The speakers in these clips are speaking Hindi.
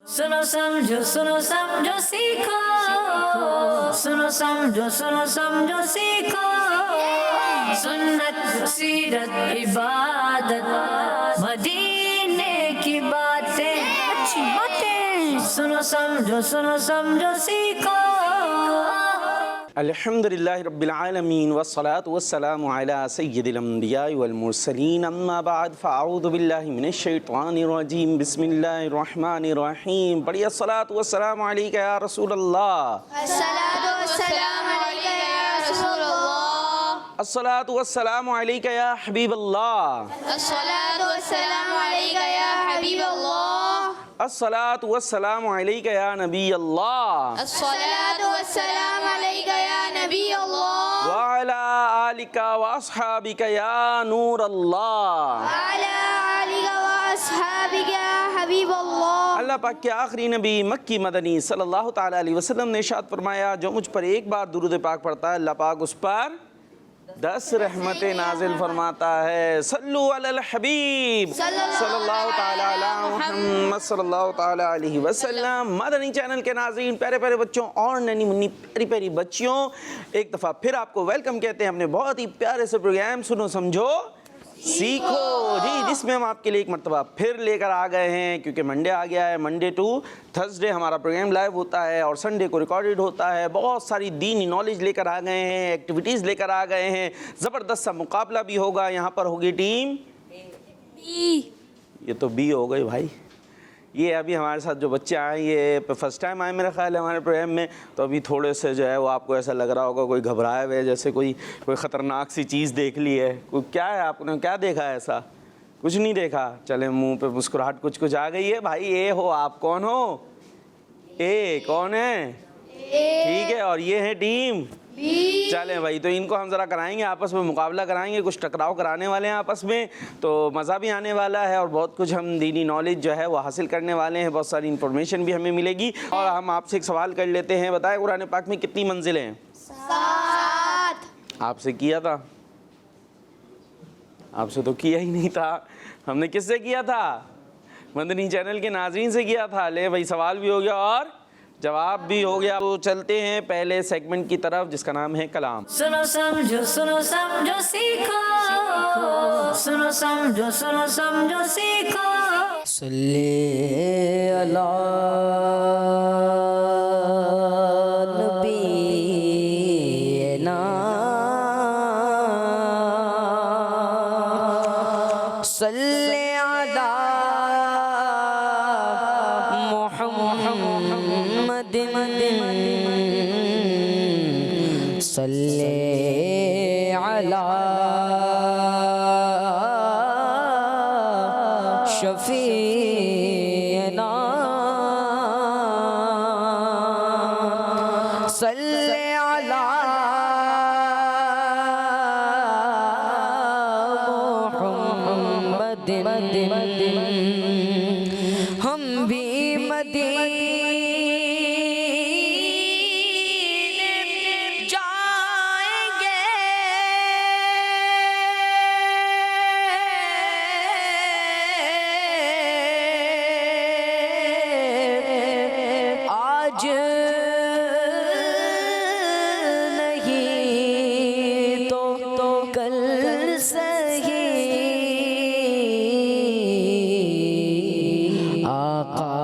सुनो समझो सीखो, सुनो समझो सीखो, सुन्नत सीरत इबादत मदीने की बातें, अच्छी बातें। सुनो समझो सीखो। अल्हम्दुलिल्लाहि रब्बिल आलमीन वस्सलातु वस्सलामु अला सय्यिदिल अंबिया वल मुरसलीन अम्मा बाद फ़अऊज़ु बिल्लाहि मिनश शैतानिर रजीम बिस्मिल्लाहिर रहमानिर रहीम। पढ़िए अस्सलातु वस्सलामु अलैका या रसूलल्लाह, अस्सलातु वस्सलामु अलैका या रसूलल्लाह, अस्सलातु वस्सलामु अलैका या हबीबल्लाह, अस्सलातु वस्सलामु अलैका या हबीबल्लाह, अस्सलातु वस्सलामु अलैका या नबीयल्लाह, अस्सलातु वस्सलामु अलैका या नबीयल्लाह, व अला आलिका व अस्हाबिका या नूरल्लाह। अला आलिका व अस्हाबिका या हबीबल्लाह। अल्लाह पाक के आखिरी नबी मक्की मदनी सल्लल्लाहु ताला अलैहि वसल्लम ने इरशाद फरमाया, जो मुझ पर एक बार दुरूद पाक पढ़ता है अल्लाह पाक उस पर 10 रहमतें नाजिल फरमाता है। सल्लु अलल हबीब सल्लल्लाहु ताला अला मुहम्मद सल्लल्लाहु ताला अलैहि वसल्लम। मदनी चैनल के नाज़रीन, प्यारे प्यारे बच्चों और नन्ही मुन्नी प्यारी प्यारी बच्चियों, एक दफ़ा फिर आपको वेलकम कहते हैं अपने बहुत ही प्यारे से प्रोग्राम सुनो समझो सीखो जी, जिसमें हम आपके लिए एक मरतबा फिर लेकर आ गए हैं, क्योंकि मंडे आ गया है। मंडे टू थर्सडे हमारा प्रोग्राम लाइव होता है और संडे को रिकॉर्डेड होता है। बहुत सारी दीनी नॉलेज लेकर आ गए हैं, एक्टिविटीज़ लेकर आ गए हैं, ज़बरदस्त सा मुकाबला भी होगा। यहाँ पर होगी टीम बी, ये तो बी हो गई भाई। ये अभी हमारे साथ जो बच्चे आए, ये फर्स्ट टाइम आए मेरा ख्याल है हमारे प्रोग्राम में, तो अभी थोड़े से जो है वो आपको ऐसा लग रहा होगा कोई घबराए हुए, जैसे कोई ख़तरनाक सी चीज़ देख ली है। कोई क्या है, आपने क्या देखा है? ऐसा कुछ नहीं देखा। चले, मुंह पे मुस्कुराहट कुछ आ गई है। भाई ए हो, आप कौन हो? ए कौन है? ठीक है, और ये है टीम बी। चलें भाई, तो इनको हम ज़रा कराएंगे, आपस में मुकाबला कराएंगे, कुछ टकराव कराने वाले हैं आपस में, तो मज़ा भी आने वाला है और बहुत कुछ हम दीनी नॉलेज जो है वो हासिल करने वाले हैं। बहुत सारी इन्फॉर्मेशन भी हमें मिलेगी। और हम आपसे एक सवाल कर लेते हैं, बताएं कुरान पाक में कितनी मंजिलें हैं? 7। आपसे किया था? आपसे तो किया ही नहीं था। हमने किससे किया था? मदनी चैनल के नाज़रीन से किया था। ले भाई, सवाल भी हो गया और जवाब भी हो गया। तो चलते हैं पहले सेगमेंट की तरफ, जिसका नाम है कलाम। सुनो समझो सीखो, सुनो समझो सीखो। सल्ले अला नबीना, सल्ले अला मुहम्मदिन, सल्ले अला शफीना, सल्ले अला मुहम्मदिन। हम भी मदीने जाएंगे, आज नहीं तो कल सही, आका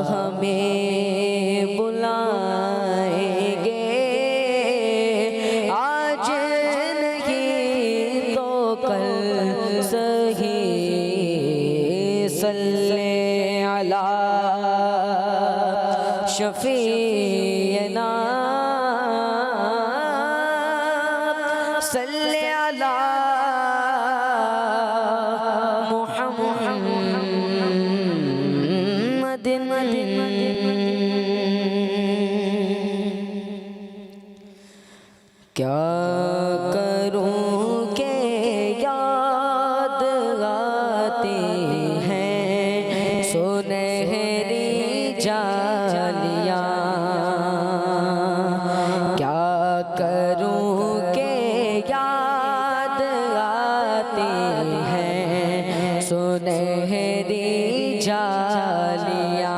हमें बुलाएंगे, आज नहीं तो कल सही। सल्ले अला शफीना, सल्ले अला मुहम्मदिन। क्या करूं के याद आती हैं सुनहरी जालियां, क्या करूं के याद आती हैं सुनहरी जालियां।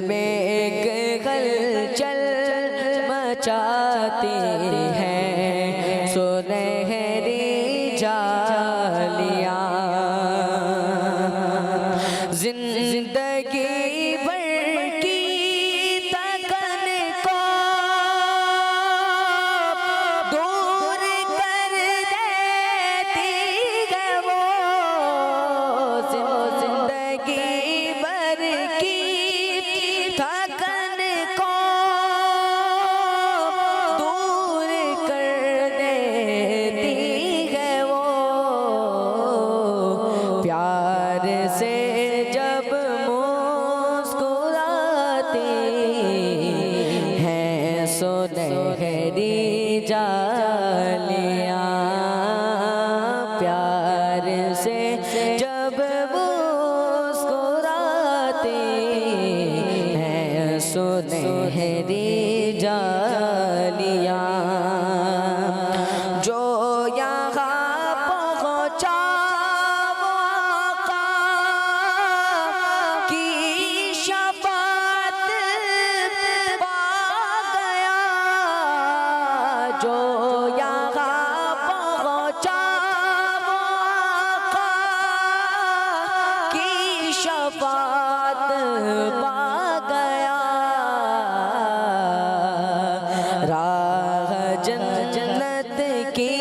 में एक हलचल मचाते हैं सुनहरी जालियां। जिंदगी भर की तकन को दूर कर देती है वो। जिंदगी भर की थकन को दूर कर देती है वो। प्यार से जब मुस्कुराती हैं सुनहरी जालियां। प्यार से जब मुस्कुराती हैं सुनहरी जालियां। जो यहाँ पहुँचा वो आका की शफाअत पा गया। जो यहाँ पहुँचा वो आका की शफाअत पा गया। राह जन्नत की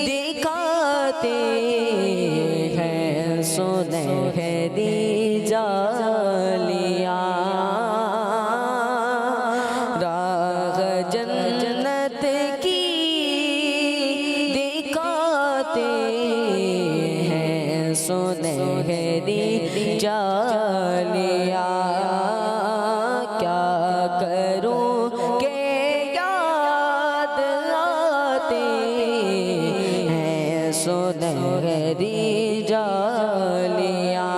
दिखाते हैं सुनहरी जालियां। राह जन्नत की दिखाते हैं सुनहरी जालियां। क्या करूं के याद आते हैं सुनहरी जालियां।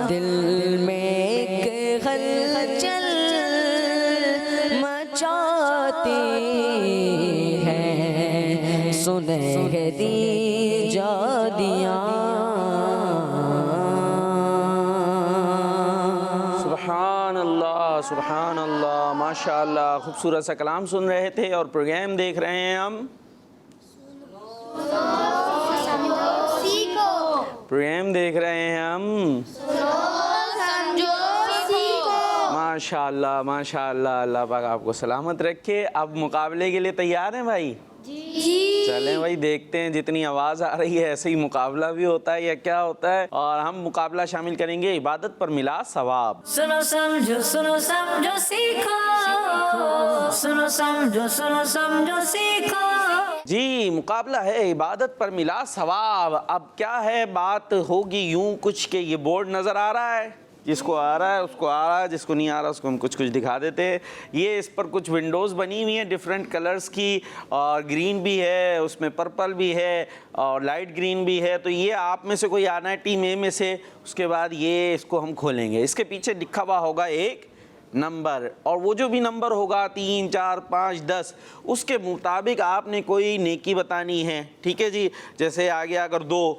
दिल में एक हलचल मचाती हैं सुनहरी जालियां। सुभान अल्लाह, माशाअल्लाह। खूबसूरत सा कलाम सुन रहे थे और प्रोग्राम देख रहे हैं हम। सीखो, प्रोग्राम देख रहे हैं हम। समझो, सीखो। माशाअल्लाह माशाअल्लाह। अल्लाह पाक आपको सलामत रखे। अब मुकाबले के लिए तैयार हैं भाई? जी। चलें भाई, देखते हैं जितनी आवाज़ आ रही है ऐसे ही मुकाबला भी होता है या क्या होता है। और हम मुकाबला शामिल करेंगे इबादत पर मिला सवाब। सुनो समझो सीखो। सुनो समझो सीखो। जी, मुकाबला है इबादत पर मिला सवाब। अब क्या है, बात होगी यूं कुछ के ये बोर्ड नज़र आ रहा है, जिसको आ रहा है उसको आ रहा है, जिसको नहीं आ रहा उसको हम कुछ कुछ दिखा देते हैं। ये इस पर कुछ विंडोज़ बनी हुई हैं डिफरेंट कलर्स की, और ग्रीन भी है, उसमें पर्पल भी है और लाइट ग्रीन भी है। तो ये आप में से कोई आना है टीम ए में से, उसके बाद ये इसको हम खोलेंगे। इसके पीछे लिखा हुआ होगा एक नंबर, और वो जो भी नंबर होगा 3, 4, 5, 10 उसके मुताबिक आपने कोई नेकी बतानी है। ठीक है जी। जैसे आ गया अगर 2,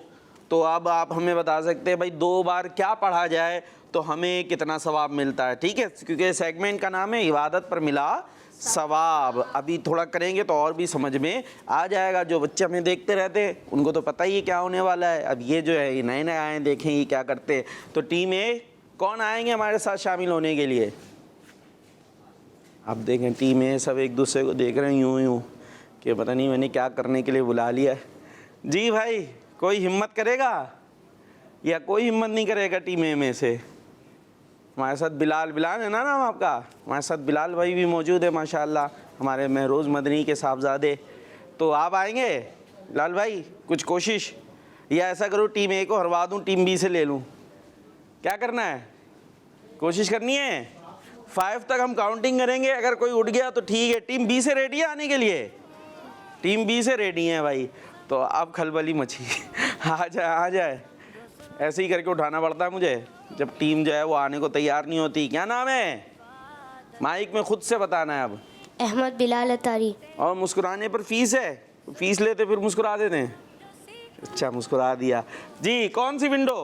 तो अब आप हमें बता सकते हैं भाई 2 बार क्या पढ़ा जाए तो हमें कितना सवाब मिलता है। ठीक है, क्योंकि सेगमेंट का नाम है इबादत पर मिला सवाब। अभी थोड़ा करेंगे तो और भी समझ में आ जाएगा। जो बच्चे हमें देखते रहते उनको तो पता ही है क्या होने वाला है। अब ये जो है ये नए नए आए, देखेंगे क्या करते। तो टीम ए कौन आएंगे हमारे साथ शामिल होने के लिए? आप देखें टीम ए सब एक दूसरे को देख रहे हैं यूँ यूँ कि पता नहीं मैंने क्या करने के लिए बुला लिया है। जी भाई, कोई हिम्मत करेगा या कोई हिम्मत नहीं करेगा टीम ए में से? हमारे साथ बिलाल है ना नाम आपका? हमारे साथ बिलाल भाई भी मौजूद है माशाल्लाह, हमारे महरोज़ मदनी के साहबजादे। तो आप आएंगे लाल भाई? कुछ कोशिश, या ऐसा करो टीम ए को हरवा दूँ, टीम बी से ले लूँ? क्या करना है? कोशिश करनी है। 5 तक हम काउंटिंग करेंगे, अगर कोई उठ गया तो ठीक है। टीम बी से रेडी है आने के लिए? टीम बी से रेडी है भाई। तो अब खलबली मची आ जाए ऐसे ही करके उठाना पड़ता है मुझे जब टीम जो है वो आने को तैयार नहीं होती। क्या नाम है? माइक में खुद से बताना है। अब अहमद बिलाल अतारी। और मुस्कुराने पर फीस है? फीस लेते फिर मुस्कुरा देते हैं? अच्छा, मुस्कुरा दिया जी। कौन सी विंडो?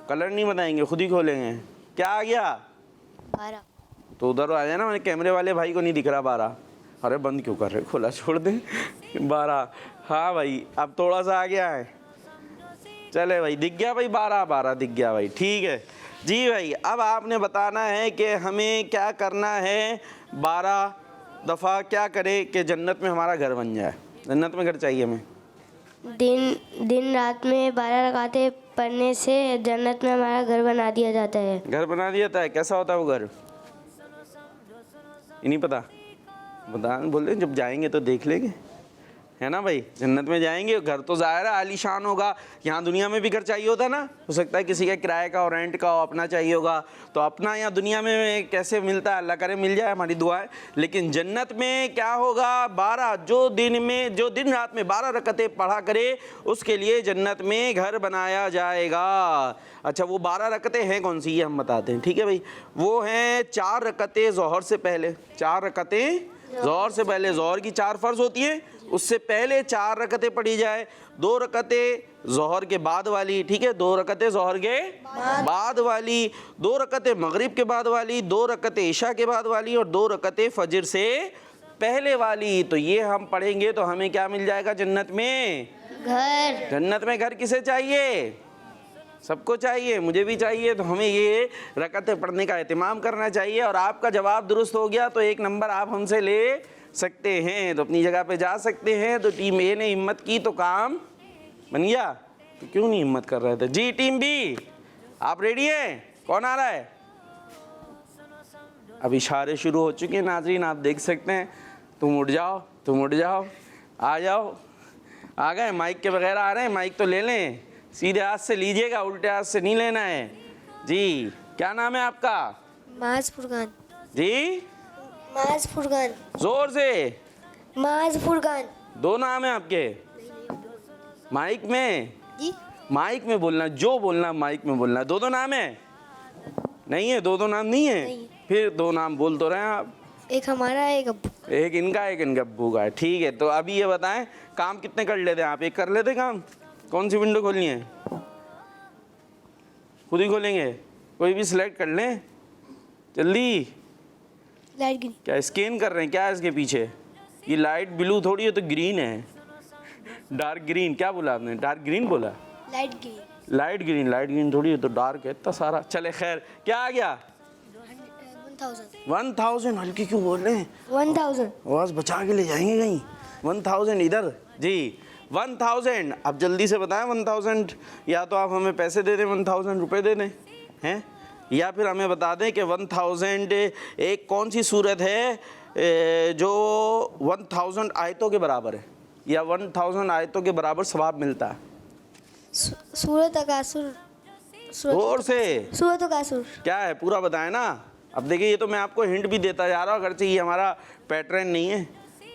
कलर नहीं बताएंगे, खुद ही खोलेंगे। क्या आ गया? 12। तो उधर आ जाए ना, मैंने कैमरे वाले भाई को नहीं दिख रहा 12। अरे बंद क्यों कर रहे, खुला छोड़ दे। 12। हाँ भाई अब थोड़ा सा आ गया है, चले भाई दिख गया भाई, 12 दिख गया भाई, ठीक है जी भाई। अब आपने बताना है कि हमें क्या करना है, 12 दफ़ा क्या करे कि जन्नत में हमारा घर बन जाए। जन्नत में घर चाहिए हमें। दिन रात में 12 रकातें पढ़ने से जन्नत में हमारा घर बना दिया जाता है। घर बना दिया जाता है, कैसा होता है वो घर? ये नहीं पता, बता बोल रहे जब जाएंगे तो देख लेंगे, है ना भाई। जन्नत में जाएंगे, घर तो ज़ाहिर है आलीशान होगा। यहाँ दुनिया में भी घर चाहिए होता ना, हो सकता है किसी का किराए का और रेंट का हो, अपना चाहिए होगा। तो अपना यहाँ दुनिया में कैसे मिलता है, अल्लाह करे मिल जाए, हमारी दुआ है। लेकिन जन्नत में क्या होगा, 12 जो दिन रात में 12 रकतें पढ़ा करे उसके लिए जन्नत में घर बनाया जाएगा। अच्छा वो 12 रकतें हैं कौन सी, ये हम बताते हैं, ठीक है भाई। वो हैं 4 रकतें ज़ोहर से पहले, 4 रकतें ज़ोहर से पहले। ज़ोहर की 4 फ़र्ज़ होती हैं, उससे पहले 4 रकतें पढ़ी जाए। 2 रकतें ज़ोहर के बाद वाली, ठीक है, 2 रकतें ज़ोहर के बाद वाली, 2 रकतें मगरिब के बाद वाली, 2 रकतें इशा के बाद वाली और 2 रकतें फजर से पहले वाली। तो ये हम पढ़ेंगे तो हमें क्या मिल जाएगा जन्नत में? घर। जन्नत में घर किसे चाहिए? सबको चाहिए, मुझे भी चाहिए। तो हमें ये रकतें पढ़ने का एहतिमाम करना चाहिए। और आपका जवाब दुरुस्त हो गया तो 1 नंबर आप हमसे ले सकते हैं, तो अपनी जगह पे जा सकते हैं। तो टीम ए ने हिम्मत की तो काम बन गया, तो क्यों नहीं हिम्मत कर रहे थे जी? टीम बी आप रेडी है? कौन आ रहा है? अब इशारे शुरू हो चुके हैं नाजरीन, आप देख सकते हैं। तुम उठ जाओ, तुम उठ जाओ, आ जाओ। आ गए? माइक के बगैर आ रहे हैं? माइक तो ले लें, सीधे हाथ से लीजिएगा, उल्टे हाथ से नहीं लेना है जी। क्या नाम है आपका? माज फुरकान। जी माज फुरकान। जोर से। माज फुरकान। 2 नाम है आपके? माइक में, जी माइक में बोलना, जो बोलना माइक में बोलना। 2 नाम है? नहीं है, 2 नाम नहीं है। नहीं। फिर 2 नाम बोल तो रहे हैं आप। एक हमारा है, एक अब्बू। एक इनका, एक इनका अब्बू का, ठीक है। तो अभी ये बताएं काम कितने कर लेते हैं आप? एक कर लेते काम? कौन सी विंडो खोलनी है? खुद ही खोलेंगे, कोई भी सिलेक्ट कर लें जल्दी। Light green. क्या स्कैन कर रहे हैं? क्या है इसके पीछे? ये लाइट ब्लू थोड़ी है, तो ग्रीन है, डार्क ग्रीन। क्या बोला आपने? डार्क ग्रीन बोला? Light green. Light green, light green थोड़ी है, तो डार्क है इतना सारा। चले खैर, क्या आ गया? 1000। हल्की क्यों बोल रहे हैं? 1000। आवाज़ बचा के ले जाएंगे कहीं। 1000 इधर जी, 1000। अब जल्दी से बताएं 1000, या तो आप हमें पैसे दे दें, 1000 रुपये दे दें, हैं, या फिर हमें बता दें कि 1000 एक कौन सी सूरत है जो 1000 आयतों के बराबर है, या 1000 आयतों के बराबर सवाब मिलता है। सूरत तकासुर। जोर से। सूरत तकासुर क्या है पूरा बताएं ना। अब देखिए ये तो मैं आपको हिंट भी देता जा रहा हूँ, अगरचे ये हमारा पैटर्न नहीं है,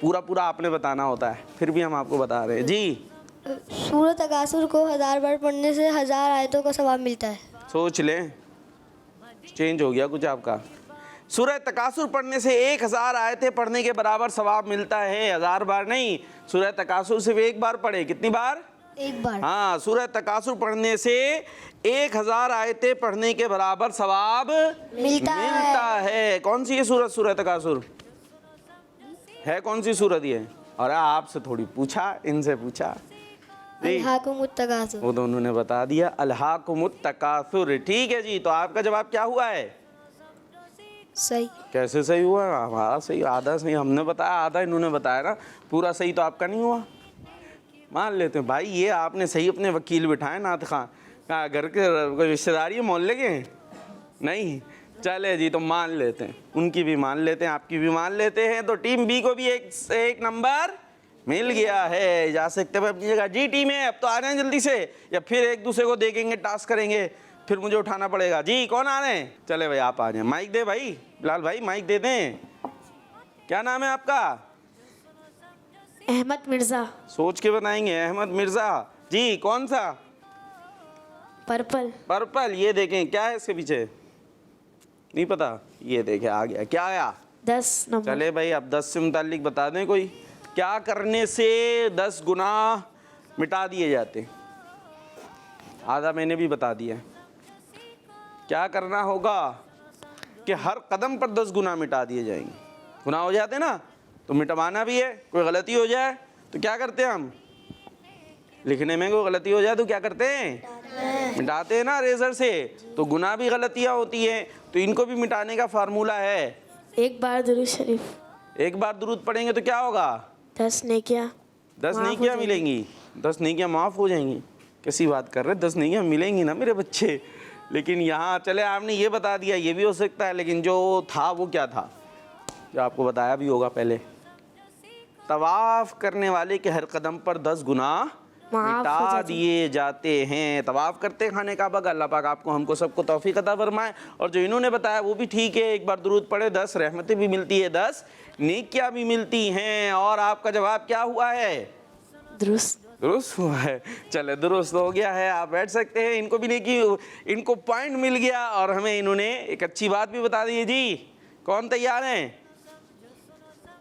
पूरा आपने बताना होता है, फिर भी हम आपको बता रहे हैं जी। सूरत तकासुर को 1000 बार पढ़ने से 1000 आयतों का सवाब मिलता है। सोच लें, चेंज हो गया कुछ आपका। सूरत तकासुर पढ़ने से 1000 आयतें पढ़ने के बराबर सवाब मिलता है, 1000 बार नहीं। सूरत तकासुर सिर्फ 1 बार पढ़े, कितनी बार? 1 बार। हाँ, सूरत तकासुर पढ़ने से 1000 आयतें पढ़ने के बराबर सवाब मिलता है। कौन सी ये सूरत, सूरत तकासुर है? कौन सी सूरत ये? और आपसे थोड़ी पूछा, इनसे पूछा जी, अल्हाकुमुत तकासुर। वो दोनों ने बता दिया, अल्हाकुमुत तकासुर। ठीक है जी, तो आपका जवाब क्या हुआ है? सही। कैसे सही हुआ? हमारा सही, आधा सही हमने बताया, आधा इन्होंने बताया ना, पूरा सही तो आपका नहीं हुआ। मान लेते हैं भाई, ये आपने सही अपने वकील बिठाए नाथ खां, कहाँ घर के कोई रिश्तेदारी है मोहल्ले के? नहीं, चले जी, तो मान लेते हैं, उनकी भी मान लेते हैं, आपकी भी मान लेते हैं। तो टीम बी को भी एक नंबर मिल गया है, जा सकते हैं अपनी जगह जी। टीम है, अब तो आ रहे हैं जल्दी से, या फिर एक दूसरे को देखेंगे, टास्क करेंगे, फिर मुझे उठाना पड़ेगा जी। कौन आ रहे हैं? चले भाई आप आ जाए, माइक दे भाई, बिलाल भाई माइक दे दें। क्या नाम है आपका? अहमद मिर्जा। सोच के बताएंगे। अहमद मिर्जा जी, कौन सा? पर्पल। पर्पल। ये देखें क्या है इसके पीछे, नहीं पता, ये देखें आ गया, क्या आया? 10 नंबर। चले भाई, अब 10 से मुतालिक बता दें कोई, क्या करने से 10 गुनाह मिटा दिए जाते? आधा मैंने भी बता दिया, क्या करना होगा कि हर कदम पर 10 गुनाह मिटा दिए जाएंगे। गुनाह हो जाते ना तो मिटवाना भी है। कोई गलती हो जाए तो क्या करते हैं हम, लिखने में कोई गलती हो जाए तो क्या करते हैं, मिटाते हैं ना रेजर से। तो गुनाह भी गलतियां होती हैं, तो इनको भी मिटाने का फार्मूला है। एक बार दुरूद शरीफ, एक बार दुरूद पढ़ेंगे तो क्या होगा, 10 नेकियां 10 नेकियां मिलेंगी, 10 नेकियां माफ़ हो जाएंगी। कैसी बात कर रहे हैं, 10 नेकियां मिलेंगी ना मेरे बच्चे। लेकिन यहाँ चले आपने ये बता दिया, ये भी हो सकता है, लेकिन जो था वो क्या था, जो आपको बताया भी होगा पहले, तवाफ़ करने वाले के हर कदम पर 10 गुनाह मिटा दिए जाते हैं। तवाफ़ करते हैं खाने काबा का। अल्लाह पाक आपको हमको सबको तौफीक अता फरमाए। और जो इन्होंने बताया वो भी ठीक है, एक बार दुरूद पढ़े 10 रहमतें भी मिलती है, 10 नेकियां भी मिलती हैं। और आपका जवाब क्या हुआ है, दुरुस्त हुआ है। चले दुरुस्त हो गया है, आप बैठ सकते हैं। इनको भी नेकी, इनको पॉइंट मिल गया और हमें इन्होंने एक अच्छी बात भी बता दी है। जी कौन तैयार हैं,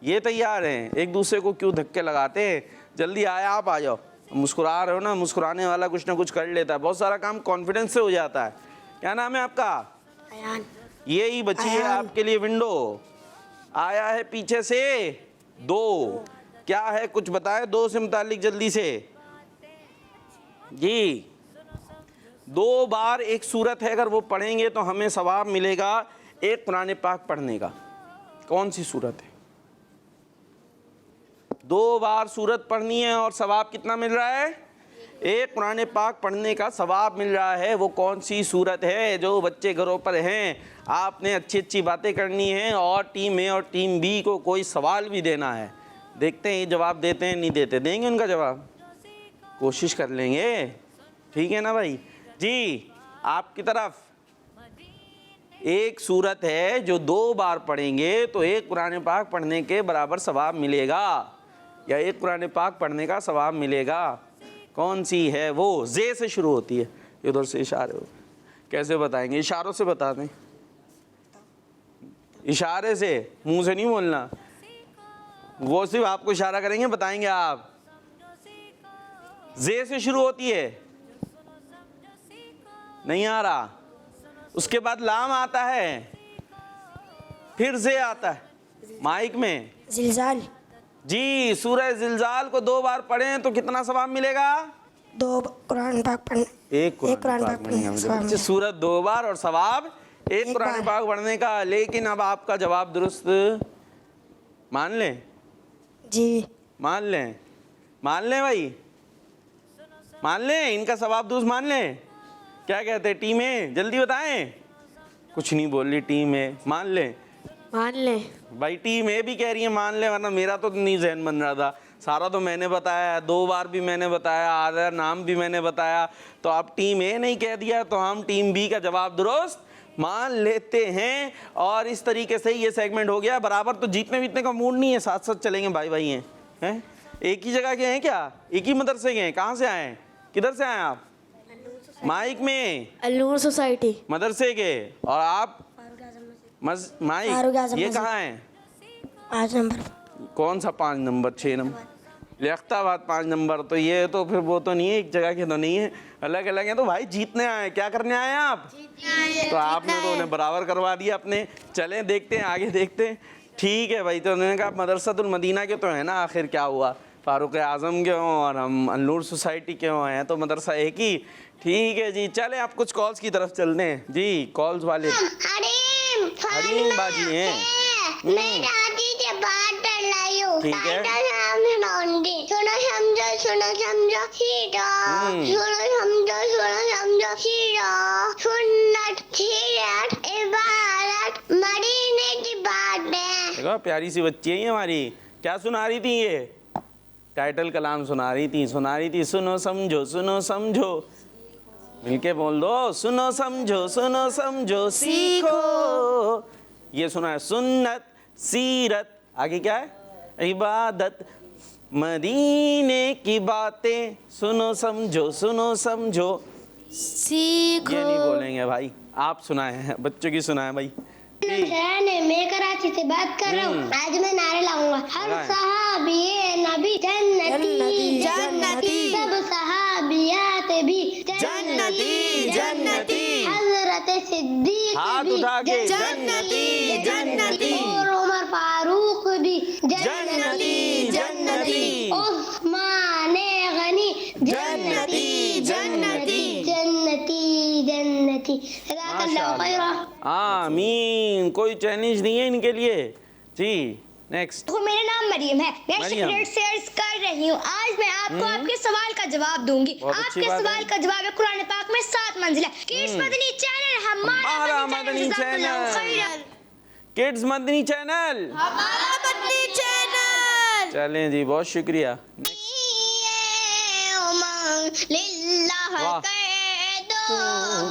ये तैयार हैं, एक दूसरे को क्यों धक्के लगाते हैं, जल्दी आए, आप आ जाओ। मुस्कुरा रहे हो ना, मुस्कुराने वाला कुछ ना कुछ कर लेता है, बहुत सारा काम कॉन्फिडेंस से हो जाता है। क्या नाम है आपका, ये ही बची है आपके लिए विंडो, आया है पीछे से 2, क्या है कुछ बताए 2 से मुतालिक जल्दी से। जी 2 बार एक सूरत है, अगर वो पढ़ेंगे तो हमें सवाब मिलेगा एक कुरान पाक पढ़ने का। कौन सी सूरत है, 2 बार सूरत पढ़नी है और सवाब कितना मिल रहा है, एक कुरान पाक पढ़ने का सवाब मिल रहा है। वो कौन सी सूरत है, जो बच्चे घरों पर हैं आपने अच्छी अच्छी बातें करनी है और टीम ए और टीम बी को कोई सवाल भी देना है। देखते हैं ये जवाब देते हैं नहीं देते, देंगे उनका जवाब, कोशिश कर लेंगे, ठीक है ना भाई। जी आपकी तरफ एक सूरत है जो 2 बार पढ़ेंगे तो एक कुरान पाक पढ़ने के बराबर सवाब मिलेगा, या एक कुरान पाक पढ़ने का सवाब मिलेगा। कौन सी है वो, जे से शुरू होती है, इधर से इशारे हो, कैसे बताएंगे, इशारों से बता दें, इशारे से, मुंह से नहीं बोलना, वो सिर्फ आपको इशारा करेंगे बताएंगे आप। जे से शुरू होती है, नहीं आ रहा, उसके बाद लाम आता है, फिर जे आता है माइक में, जिलजाल। जी सूरह जिलजाल को 2 बार पढ़ें तो कितना सवाब मिलेगा, 2 कुरान पाक पढ़ने, एक कुरान पाक पढ़ने, सूरत 2 बार और सवाब एक कुरान पाक पढ़ने का। लेकिन अब आपका जवाब दुरुस्त मान लें, जी मान लें, मान लें भाई, मान लें, इनका सवाब दुरुस्त मान लें। क्या कहते हैं टीम ए, जल्दी बताएं, कुछ नहीं बोल रही टीम ए, मान लें, मान लें भाई टीम ए भी कह रही है मान ले, वरना मेरा तो नहीं जहन बन रहा था, सारा तो मैंने बताया, 2 बार भी मैंने बताया, आधा नाम भी मैंने बताया, तो आप टीम ए नहीं कह दिया तो हम टीम बी का जवाब दुरुस्त मान लेते हैं। और इस तरीके से ये सेगमेंट हो गया बराबर। तो जीतने बीतने का मूड नहीं है, साथ साथ चलेंगे, भाई भाई हैं, एक ही जगह के हैं क्या, एक ही मदरसे के हैं, कहाँ से आए हैं, किधर से आए आप, माइक में अल-नूर सोसाइटी मदरसे के, और आप माइक ये कहाँ है, 5 नंबर, कौन सा 5 नंबर, 6 नंबर, लियाकताबाद 5 नंबर। तो ये तो फिर वो तो नहीं है, एक जगह के तो नहीं है, अलग अलग है। तो भाई जीतने आए, क्या करने आए आप, तो आपने तो उन्हें बराबर करवा दिया अपने। चलें देखते हैं आगे, देखते हैं, ठीक है भाई। तो उन्होंने कहा मदरसातुल मदीना के तो है ना, आखिर क्या हुआ, फारूक आजम के हों और हम अल-नूर सोसाइटी के हों, हैं तो मदरसा एक ही, ठीक है जी। चले आप कुछ कॉल्स की तरफ चलते हैं जी, कॉल्स वाले हरीम बाजी हैं, मैं दादी से बात कर रही हूँ, ठीक है, सुनो समझो सीधा, सुनो समझो सीधा, सुन्नत सीरत इबादत मदीने की बात है। देखो प्यारी सी बच्ची है ये हमारी, क्या सुना रही थी, ये टाइटल कलाम सुना रही थी, सुनो समझो, मिलके बोल दो, सुनो समझो सीखो। ये सुना है सुन्नत सीरत, आगे क्या है, इबादत मदीने की बातें, सुनो समझो सीखो। ये नहीं बोलेंगे भाई, आप सुनाए, बच्चों की सुनाए भाई। मैं कराची से बात कर रहा हूँ, आज मैं नारे लाऊंगा, हर सहाबी नबी जन्नती जन्नती, सब सहाबियात भी जन्नती जन्नती, हज़रत सिद्दीक़ हाथ उठा के जन्नती जन्नती और उमर फारूक भी जन्नती जन्नती उस्मान गनी जन्नती जन्नती जन्नती जन्नती जज़ाकल्लाहु खैरा। आमीन। कोई चैलेंज नहीं है इनके लिए जी। नेक्स्ट। देखो मेरा नाम मरियम है, मैं मरियम। सीक्रेट शेयर्स कर रही हूँ। आज मैं आपको आपके सवाल का जवाब दूंगी। बहुत अच्छी आपके बात सवाल है। का जवाब है कुरान पाक में 7 मंजिल है। किड्स मदनी चैनल हमारा हमारा मदनी जज़ाकल्लाहु चैनल। खैरन। Kids Madani channel. हमारा मदनी चैनल। चलें जी, बहुत शुक्रिया। लिल्लाह वाह। कर दो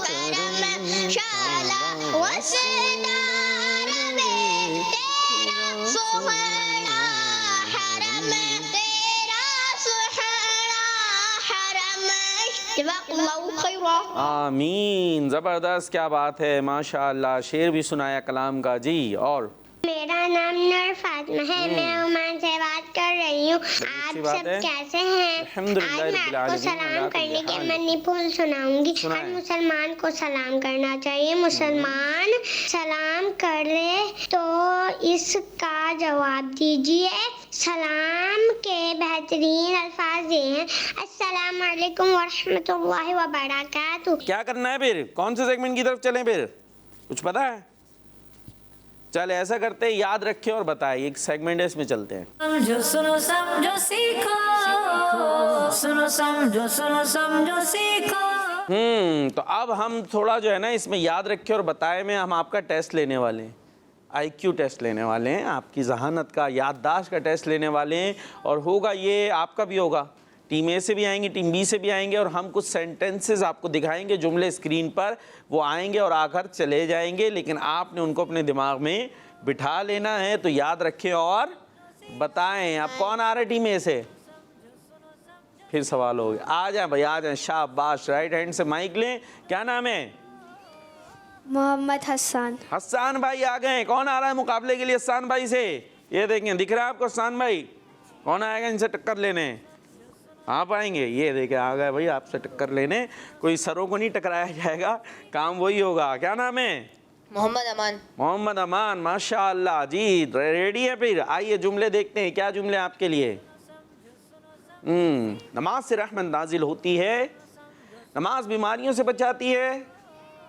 करम शाला वसदार में तेरा सुहाना हरम तेरा सुहाना हरम जज़ाकल्लाहु खैरा। आमीन। ज़बरदस्त, क्या बात है, माशाअल्लाह। शेर भी सुनाया कलाम का जी। और मेरा नाम नूर फातिमा है, मैं ओमान से बात कर रही हूँ। आप अच्छी बात सब है। कैसे हैं? अल्हम्दुलिल्लाह आज मैं रब्बिल आपको आलमीन, सलाम अल्लाह करने का के मनी फूल सुनाऊंगी। सुनाएं। हर मुसलमान को सलाम करना चाहिए। मुसलमान सलाम करे तो इसका जवाब दीजिए। सलाम के बेहतरीन अल्फाज ये हैं, अस्सलाम वालेकुम वरहमतुल्लाहि वबरकातुहू। क्या करना है फिर? कौन से सेगमेंट की तरफ चलें फिर? कुछ पता है? चल ऐसा करते हैं, याद रखें और बताएं। एक सेगमेंट है, इसमें चलते हैं। समझो सुनो समझो सीखो, सुनो समझो सीखो। तो अब हम थोड़ा जो है ना इसमें याद रखें और बताएं में हम आपका टेस्ट लेने वाले हैं। IQ टेस्ट लेने वाले हैं, आपकी जहानत का, याददाश्त का टेस्ट लेने वाले हैं। और होगा ये, आपका भी होगा, टीम ए से भी आएंगे, टीम बी से भी आएंगे। और हम कुछ सेंटेंसेस आपको दिखाएंगे, जुमले स्क्रीन पर वो आएंगे और आकर चले जाएंगे, लेकिन आपने उनको अपने दिमाग में बिठा लेना है। तो याद रखें और बताएं। अब कौन आ रहा है टीम ए से? फिर सवाल हो गया। आ जाए भाई, आ जाए, शाबाश। राइट हैंड से माइक लें। क्या नाम है? मोहम्मद हसन। हसन भाई आ गए। कौन आ रहा है मुकाबले के लिए हसन भाई से? ये देखें, दिख रहा है आपको हसन भाई? कौन आएगा इनसे टक्कर लेने? आप आएंगे? ये देखे आ गए भाई आपसे टक्कर लेने। कोई सरों को नहीं टकराया जाएगा, काम वही होगा। क्या नाम है? मोहम्मद अमान। मोहम्मद अमान, माशाअल्लाह जी। रेडी है फिर? आइए जुमले देखते हैं। क्या जुमले आपके लिए? नमाज से रहमत नाजिल होती है, नमाज बीमारियों से बचाती है,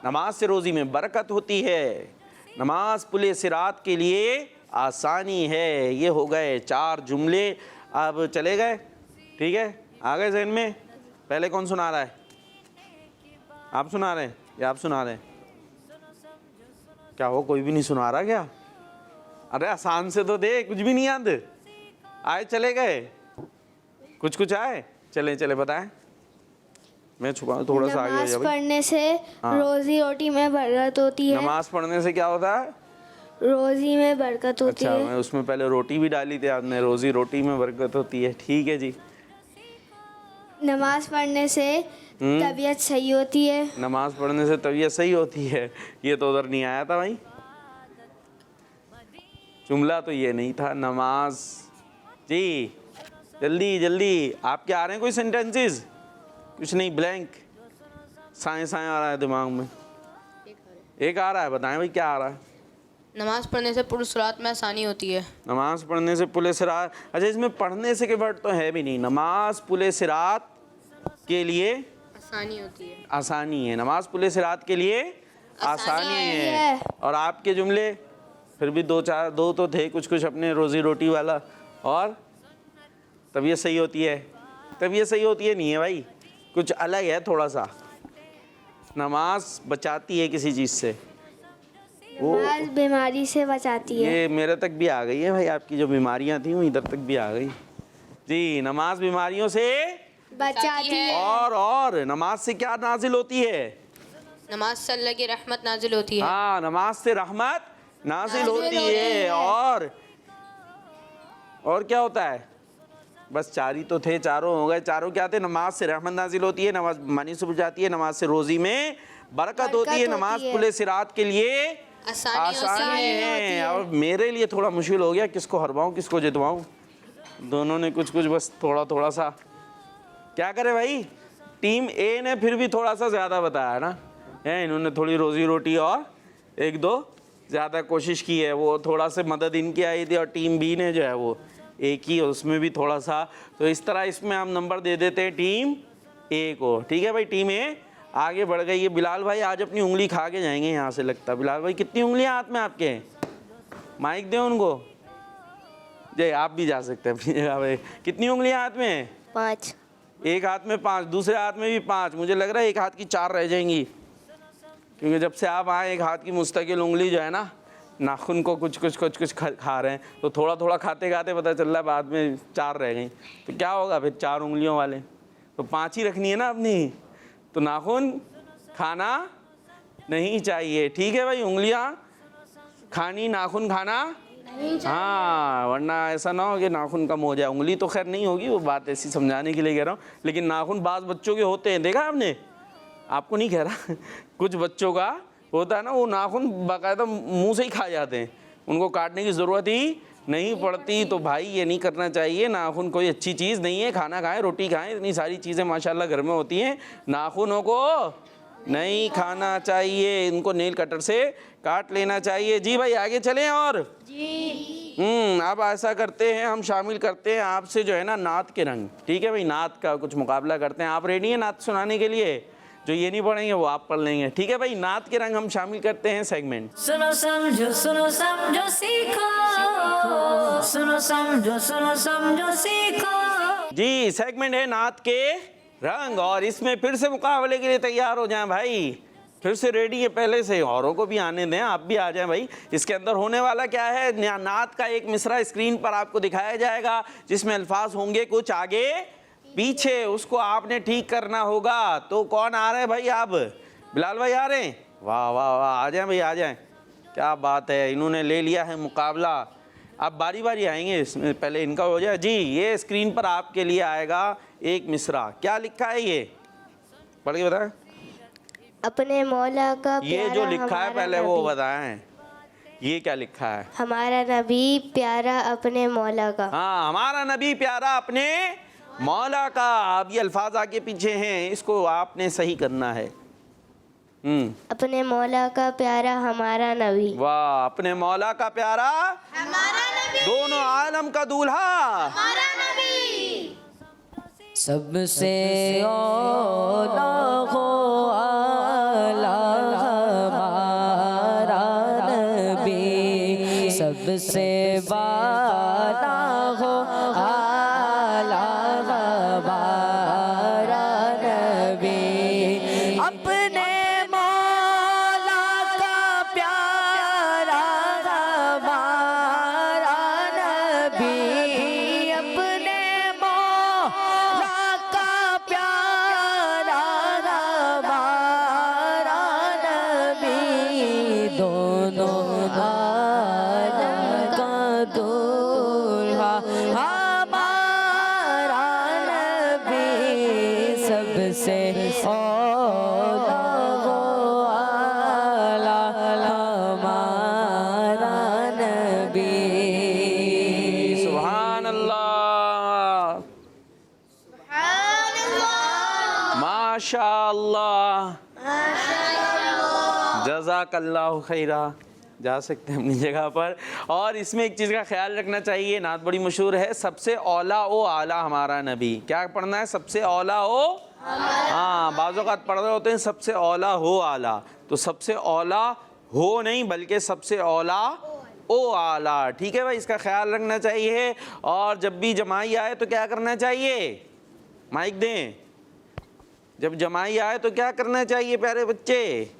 नमाज से रोज़ी में बरकत होती है, नमाज पुले सिरात के लिए आसानी है। ये हो गए 4 जुमले। अब चले गए, ठीक है? आ गए ज़हन में? पहले कौन सुना रहा है? आप सुना रहे हैं या आप सुना रहे हैं? क्या हो, कोई भी नहीं सुना रहा क्या? अरे आसान से तो दे, कुछ भी नहीं याद आए? चले गए? कुछ आए? चले चले बताएं। मैं छुपा थोड़ा सा आगे नमाज आ गया। पढ़ने से हाँ। रोजी रोटी में बरकत होती है। नमाज पढ़ने से क्या होता है? रोजी में बरकत होती अच्छा, है। मैं उसमें पहले रोटी भी डाली थी आपने। रोजी रोटी में बरकत होती है, ठीक है जी। नमाज पढ़ने से तबीयत सही होती है। नमाज पढ़ने से तबीयत सही होती है, ये तो उधर नहीं आया था भाई। जुमला तो ये नहीं था। नमाज जी, जल्दी जल्दी। आपके आ रहे हैं कोई सेंटेंसेस? कुछ नहीं, ब्लैंक साए आ रहा है दिमाग में। एक आ रहा है, बताएं भाई क्या आ रहा है? नमाज पढ़ने से पुरुषरात में आसानी होती है। नमाज पढ़ने से पुले सिरात। अच्छा, इसमें पढ़ने से के वर्ड तो है भी नहीं। नमाज पुले सिरात के लिए आसानी होती है। आसानी है। नमाज पुले सिरात के लिए आसानी है। और आपके जुमले फिर भी 2 तो थे कुछ अपने रोजी रोटी वाला। और तबीयत सही होती है। तबीयत सही होती है नहीं है भाई, कुछ अलग है थोड़ा सा। नमाज बचाती है किसी चीज़ से। वो नमाज बीमारी से बचाती है। ये मेरे तक भी आ गई है भाई, आपकी जो बीमारियां थी वो इधर तक भी आ गई जी। नमाज बीमारियों से बचाती है। और नमाज से क्या नाजिल होती है? नमाज से अल्लाह की रहमत नाजिल होती है। हाँ, नमाज से रहमत नाजिल होती है। और क्या होता है? बस 4 ही तो थे, चारों हो गए। चारों क्या थे? नमाज से रहमत नाजिल होती है, नमाज बीमारी से बचाती है, नमाज से रोजी में बरकत होती है, नमाज पुले सिरात के लिए आसानी है। अब मेरे लिए थोड़ा मुश्किल हो गया, किसको हरवाऊं किसको जितवाऊं। दोनों ने कुछ बस थोड़ा सा। क्या करे भाई, टीम ए ने फिर भी थोड़ा सा ज़्यादा बताया ना है। इन्होंने थोड़ी रोजी रोटी और एक दो ज़्यादा कोशिश की है, वो थोड़ा से मदद इनकी आई थी और टीम बी ने जो है वो एक ही, उसमें भी थोड़ा सा, तो इस तरह इसमें हम नंबर दे देते हैं टीम ए को। ठीक है भाई, टीम ए आगे बढ़ गई है। बिलाल भाई आज अपनी उंगली खा के जाएंगे यहाँ से लगता है। बिलाल भाई कितनी उंगलियाँ हाथ में आपके? माइक दें उनको। जय आप भी जा सकते हैं अपनी जगह पे। कितनी उंगलियाँ हाथ में? 5। एक हाथ में 5, दूसरे हाथ में भी 5। मुझे लग रहा है एक हाथ की 4 रह जाएंगी, क्योंकि जब से आप आए एक हाथ की मुस्तकिल उंगली जो है ना, नाखून को कुछ खा रहे हैं, तो थोड़ा थोड़ा खाते खाते पता चल रहा है बाद में 4 रह गई। तो क्या होगा फिर 4 उंगलियों वाले? तो 5 ही रखनी है ना अपनी, तो नाखून खाना नहीं चाहिए। ठीक है भाई, उंगलियां खानी, नाखून खाना हाँ, वरना ऐसा ना हो कि नाखून कम हो जाए। उंगली तो खैर नहीं होगी, वो बात ऐसी समझाने के लिए कह रहा हूँ, लेकिन नाखून बाज़ बच्चों के होते हैं, देखा आपने? आपको नहीं कह रहा, कुछ बच्चों का होता है ना, वो नाखून बाकायदा मुंह से ही खा जाते हैं, उनको काटने की ज़रूरत ही नहीं पड़ती। तो भाई ये नहीं करना चाहिए, नाखून कोई अच्छी चीज़ नहीं है। खाना खाएं, रोटी खाएं, इतनी सारी चीज़ें माशाल्लाह घर में होती हैं, नाखूनों को नहीं खाना चाहिए, इनको नेल कटर से काट लेना चाहिए। जी भाई आगे चलें। और जी अब ऐसा करते हैं, हम शामिल करते हैं आपसे जो है ना नात के रंग। ठीक है भाई, नात का कुछ मुकाबला करते हैं। आप रेडी हैं नात सुनाने के लिए? जो ये नहीं पढ़ेंगे वो आप पढ़ लेंगे। ठीक है भाई, नात के रंग हम शामिल करते हैं सेगमेंट। सुनो समझो सीखो, सुनो समझो सीखो। जी सेगमेंट है नात के रंग, और इसमें फिर से मुकाबले के लिए तैयार हो जाएं भाई, फिर से रेडी है पहले से। औरों को भी आने दें, आप भी आ जाएं भाई। इसके अंदर होने वाला क्या है, नात का एक मिसरा स्क्रीन पर आपको दिखाया जाएगा, जिसमें अल्फाज होंगे कुछ आगे पीछे, उसको आपने ठीक करना होगा। तो कौन आ रहे हैं भाई? आप बिलाल भाई आ रहे हैं? वाह वाह वाह, आ जाएं भाई, आ जाएं। क्या बात है, इन्होंने ले लिया है मुकाबला। अब बारी बारी आएंगे, इसमें पहले इनका हो जाए। जी ये स्क्रीन पर आपके लिए आएगा एक मिसरा। क्या लिखा है ये? पढ़ के बताएं। अपने मौला का ये जो लिखा है पहले वो बताएं, ये क्या लिखा है? हमारा नबी प्यारा अपने मौला का। हाँ, हमारा नबी प्यारा अपने मौला का। अब ये अल्फाज आगे पीछे हैं, इसको आपने सही करना है। अपने मौला का प्यारा हमारा नबी। वाह, अपने मौला का प्यारा हमारा नबी, दोनों आलम का दूल्हा हमारा नबी। सबसे औला हो आला हमारा नबी, सबसे वाला हो आला हमारा नबी। अपने मौला का प्यारा हमारा नबी, अपने मौला का प्यारा हमारा नबी, दोनों आलम का दूल्हा हमारा नबी, सबसे औला हो आला हमारा नबी। सुभान अल्लाह, माशा अल्लाह, जज़ाकल्लाहु खैरा। जा सकते हैं अपनी जगह पर। और इसमें एक चीज़ का ख्याल रखना चाहिए, नात बड़ी मशहूर है, सबसे औला ओ आला हमारा नबी। क्या पढ़ना है? सबसे औला ओ, हाँ बाज़ औक़ात पढ़ रहे होते हैं सबसे औला हो आला, तो सबसे औला हो नहीं बल्कि सबसे औला ओ आला। ठीक है भाई, इसका ख्याल रखना चाहिए। और जब भी जमाई आए तो क्या करना चाहिए? माइक दें। जब जमाई आए तो क्या करना चाहिए प्यारे बच्चे?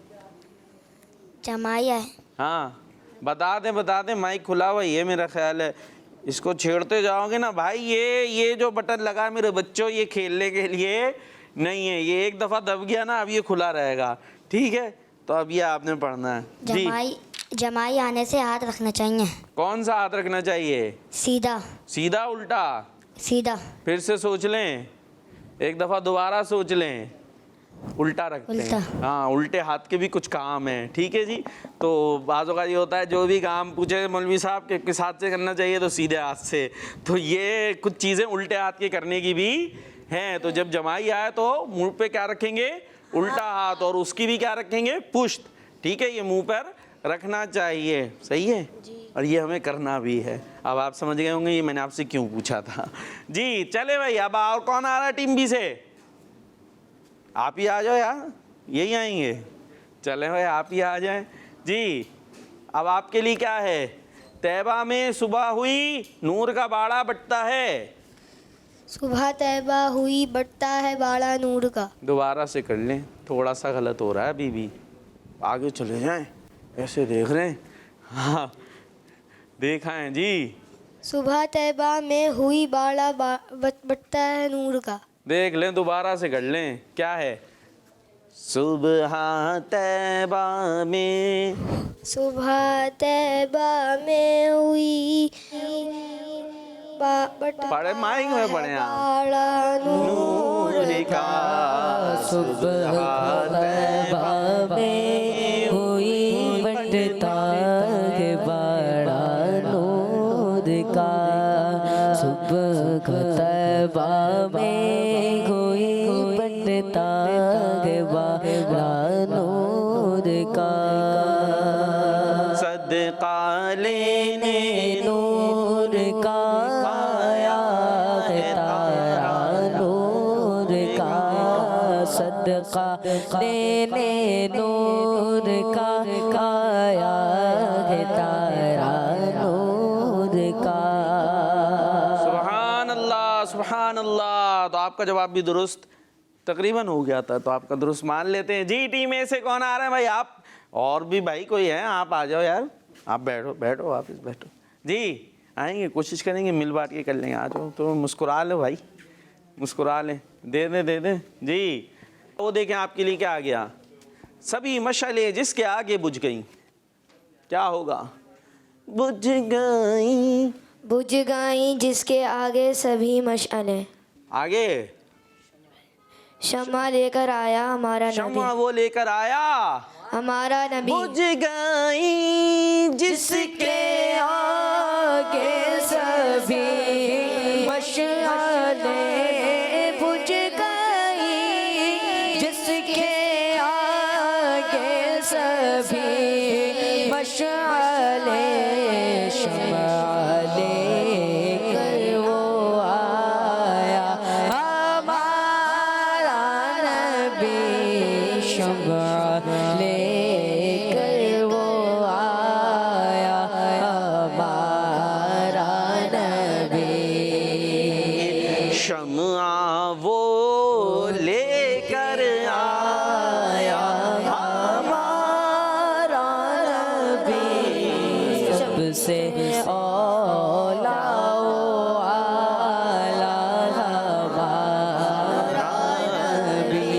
जमाई है। हाँ बता दें, माइक खुला हुआ ये मेरा ख्याल है। इसको छेड़ते जाओगे ना भाई, ये जो बटन लगा है मेरे बच्चों, ये खेलने के लिए नहीं है, ये एक दफ़ा दब गया ना अब ये खुला रहेगा। ठीक है, तो अब ये आपने पढ़ना है। जी जमाई आने से हाथ रखना चाहिए। कौन सा हाथ रखना चाहिए? सीधा। सीधा उल्टा? सीधा। फिर से सोच लें, एक दफ़ा दोबारा सोच लें। उल्टा रखते हैं। हाँ, उल्टे हाथ के भी कुछ काम है। ठीक है जी। तो बाज़ औक़ात ये होता है जो भी काम पूछे मौलवी साहब के किस हाथ से करना चाहिए, तो सीधे हाथ से। तो ये कुछ चीज़ें उल्टे हाथ के करने की भी हैं। तो जब जमाई आए तो मुँह पे क्या रखेंगे? उल्टा हाथ, और उसकी भी क्या रखेंगे? पुश्त। ठीक है, ये मुंह पर रखना चाहिए, सही है और ये हमें करना भी है। अब आप समझ गए होंगे ये मैंने आपसे क्यों पूछा था। जी चले भाई, अब और कौन आ रहा है टीम बी से? आप ही आ जाओ यार, यही आएंगे। चले भाई आप ही आ जाएं जी। अब आपके लिए क्या है? तैबा में सुबह हुई नूर का बाड़ा बटता है। सुबह तैबा हुई बटता है बाड़ा नूर का। दोबारा से कर लें, थोड़ा सा गलत हो रहा है अभी भी। आगे चले जाएं, ऐसे देख रहे हैं, हाँ देखा है जी। सुबह तैबा में हुई बाड़ा बटता है नूर का। देख लें, दोबारा से कर लें। क्या है? सुबह तैबा में, सुबह तैबा में हुई पढ़े माइक में पढ़े आप। बाड़ा नूर का सुबह तैबा में हुई बटता है बाड़ा नूर का। सुबह तैबा में हुई बटता है बाड़ा नूर का। सदका लेने नूर का आया है तारा नूर का। सदका लेने नूर का आया है तारा नूर का। सुभान अल्लाह, सुभान अल्लाह। तो आपका जवाब भी दुरुस्त तकरीबन हो गया था, तो आपका दुरुस्त मान लेते हैं जी। टीम ए से कौन आ रहा है भाई? आप और भी भाई कोई है? आप आ जाओ यार, आप बैठो बैठो, आप बैठो जी। आएंगे, कोशिश करेंगे, मिल बांट के कर लेंगे। आ जाओ तो मुस्कुरा लो भाई, मुस्कुरा लें, दे दें जी। वो देखें आपके लिए क्या आ गया। सभी मशाले जिसके आगे बुझ गई, क्या होगा? बुझ गई जिसके आगे सभी मशालें। आगे शम्मा लेकर आया हमारा शम्मा नबी। वो लेकर आया हमारा नबी। बुझ गई जिसके आगे सभी मशालें बुझ गई। जिसके आगे सभी मशालें शम्मा लेकर वो आया हमारा नबी। शम्मा लेकर वो आया हमारा नबी। शम्मा वो लेकर आया हमारा नबी। सबसे औला आला हमारा नबी।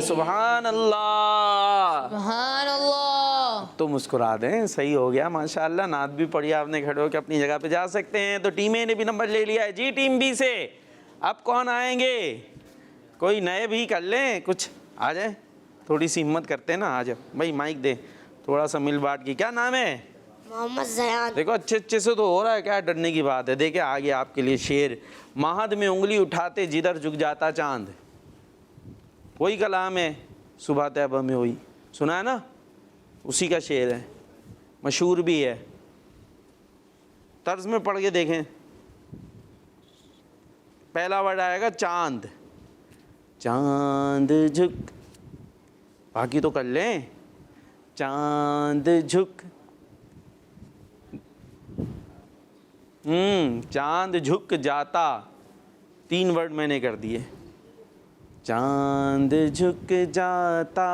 सुभान अल्लाह। सुभान अल्लाह। तो मुस्कुरा दें, सही हो गया माशाअल्लाह। नात भी पढ़ी आपने, खड़े होकर अपनी जगह पे जा सकते हैं। तो टीम ए ने भी नंबर ले लिया है जी। टीम बी से अब कौन आएंगे? कोई नए भी कर लें, कुछ आ जाए, थोड़ी सी हिम्मत करते हैं ना। आ जाओ भाई, माइक दे, थोड़ा सा मिल बांट की। क्या नाम है? मोहम्मद ज़यान। देखो अच्छे से तो हो रहा है, क्या डरने की बात है। देखिए आ गया आपके लिए शेर। महद में उंगली उठाते जिधर झुक जाता चांद। वही कलाम है, सुबह तैबा में हुई, सुना है ना? उसी का शेर है, मशहूर भी है। तर्ज में पढ़ के देखें। पहला वर्ड आएगा चांद। चांद झुक, बाकी तो कर लें। चांद झुक, चांद झुक जाता। 3 वर्ड मैंने कर दिए। चांद झुक जाता।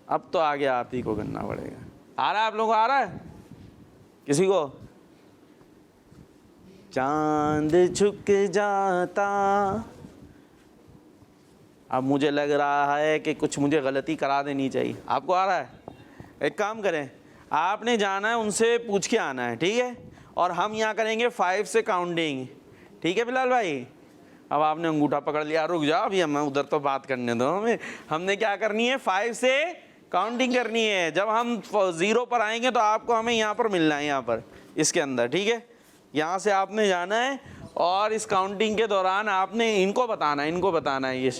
अब तो आगे आप ही को करना पड़ेगा। आ रहा है आप लोगों को? आ रहा है किसी को? चांद झुक जाता। अब मुझे लग रहा है कि कुछ मुझे गलती करा देनी चाहिए। आपको आ रहा है? एक काम करें, आपने जाना है, उनसे पूछ के आना है, ठीक है? और हम यहाँ करेंगे 5 से काउंटिंग, ठीक है बिलाल भाई? अब आपने अंगूठा पकड़ लिया, रुक जाओ अभी, हमें उधर तो बात करने दो। हमने क्या करनी है? 5 से काउंटिंग करनी है। जब हम 0 पर आएंगे तो आपको हमें यहाँ पर मिलना है, यहाँ पर इसके अंदर, ठीक है? यहाँ से आपने जाना है और इस काउंटिंग के दौरान आपने इनको बताना है,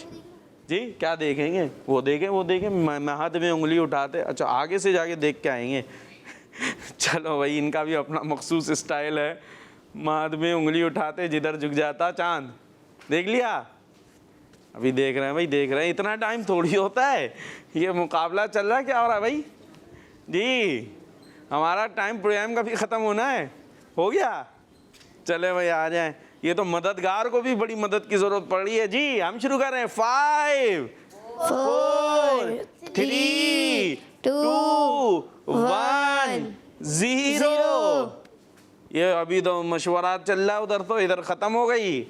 जी क्या देखेंगे? वो देखें महद में उंगली उठाते, अच्छा आगे से जाके देख के आएंगे। चलो भाई, इनका भी अपना मखसूस स्टाइल है, महद में उंगली उठाते जिधर झुक जाता चांद। देख लिया? अभी देख रहे हैं भाई, देख रहे हैं, इतना टाइम थोड़ी होता है, ये मुकाबला चल रहा है। क्या हो रहा है भाई जी? हमारा टाइम प्रोग्राम का भी ख़त्म होना है, हो गया? चले भाई आ जाएं। ये तो मददगार को भी बड़ी मदद की ज़रूरत पड़ रही है जी। हम शुरू कर रहे हैं। 5 4 3 2 1 0। ये अभी तो मशवरा चल रहा है उधर, तो इधर ख़त्म हो गई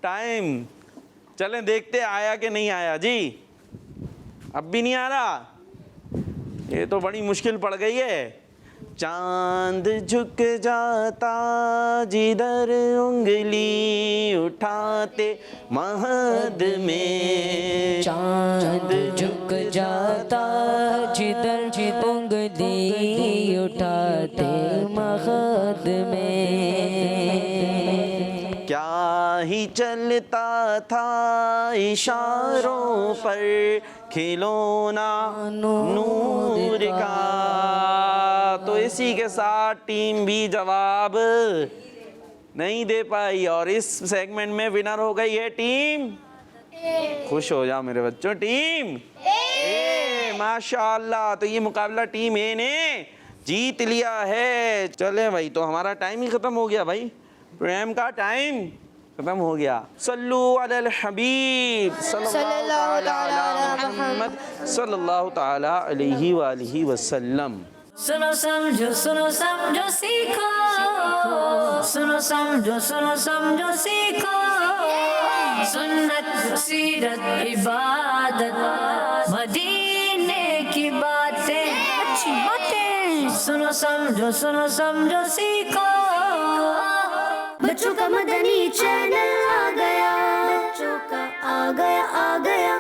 टाइम। चलें देखते आया कि नहीं आया जी। अब भी नहीं आ रहा, ये तो बड़ी मुश्किल पड़ गई है। चांद झुक जाता जिधर उंगली उठाते महद में, चांद झुक जाता जिधर उंगली उठाते महद में। क्या ही चलता था इशारों पर खिलौना नूर का। तो इसी के साथ टीम भी जवाब नहीं दे पाई और इस सेगमेंट में विनर हो गई है टीम, खुश हो जाओ मेरे बच्चों, टीम ए। माशाअल्लाह, तो ये मुकाबला टीम ए ने जीत लिया है। चले भाई, तो हमारा टाइम ही ख़त्म हो गया भाई, प्रोग्राम का टाइम ख़त्म हो गया। सल्लु अलल हबीब सल्लल्लाहु अलैहि मुहम्मद सल्लल्लाहु तआला अलैहि व आलिहि वसल्लम। सुनो समझो सीखो, सुनो समझो सीखो। सुन्नत सीरत इबादत मदीने की बातें, अच्छी बातें। सुनो समझो सीखो। बच्चों का मदनी चैनल आ गया, बच्चों का आ गया